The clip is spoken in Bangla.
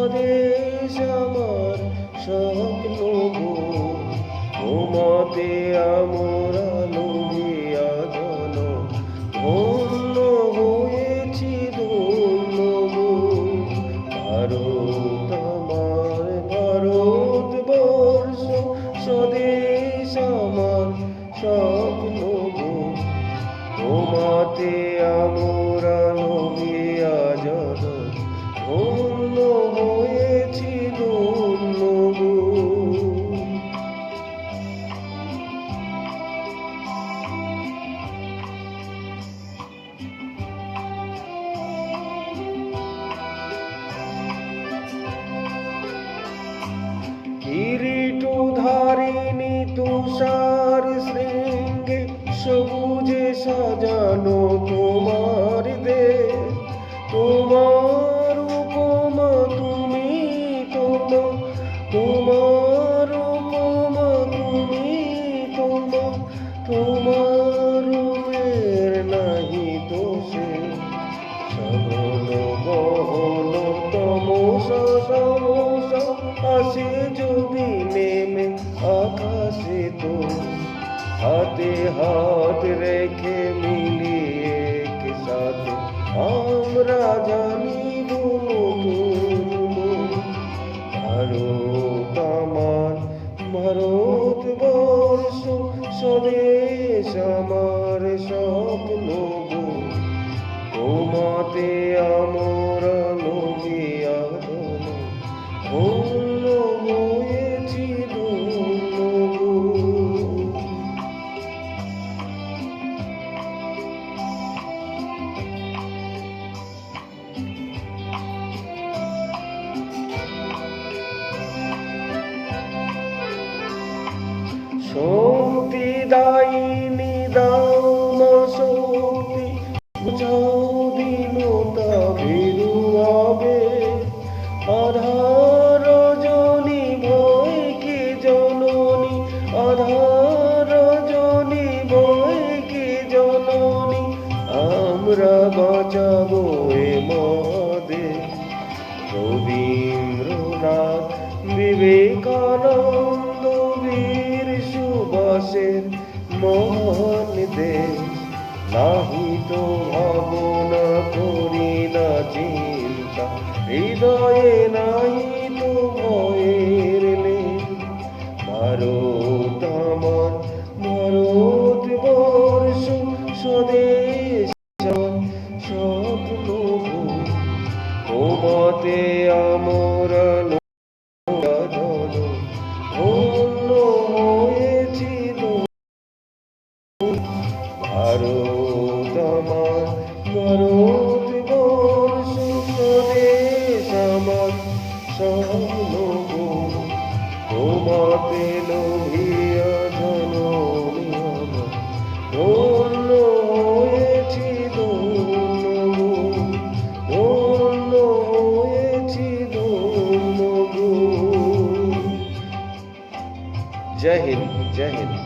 স্বদেশ আমার স্বপ্ন গো, তোমাতে আমরা লোভিয়া জন ধন্য হয়েছি ধন্য গো। ভারত আমার ভারতবর্ষ স্বদেশ আমার স্বপ্ন গো, তোমাতে আমরা লোভিয়া জন ধন্য হয়েছি ধন্য গো। কিরীটধারিণী তুষার শৃঙ্গে সবুজে সাজানো তোমার দেশ, তোমার উপমা তুমি তোমার উপমা তুমি তোমার রূপের নাহি দোষে সগল গহন তমসা সমসা আসে যদি নেমে আকাশে তো হাতে হাত রেখে মিলিয়ে কে সাথে আমরা জানিব নতুন ভারত আমার ভারতবর্ষ স্বদেশ আমার স্বপ্ন গো, তোমাতে আমরা লোভিয়া জন ধন্য হয়েছি ধন্য গো। শক্তি দায়িনী দাও মা শক্তি, বুঝাও দীনতা ভীরু হবে। আধার রজনী ভয় কি জননী, আধার রজনী ভয় কি জননী, আমরা বাঁচাবো এ মহাদেশ। রবীন্দ্রনাথ বিবেকানন্দ বীর সুভাষের মহান দেশ, নাহি তো ভাবনা করি না চিন্তা, হৃদয়ে নাহি তো ভয়ের নেই। ভারত আমার ভারতবর্ষ স্বদেশ স্বপ্ন গো, তোমাতে আমরা জন ধন্য হয়েছি ভারত আমার ভারতবর্ষ স্বদেশ আমার স্বপ্ন গো, তোমাতে লোভিয়া জন ধন্য হয়েছি ধন্য গো, ধন্য হয়েছি ধন্য গো। জয় হিন্দ, জয় হিন্দ।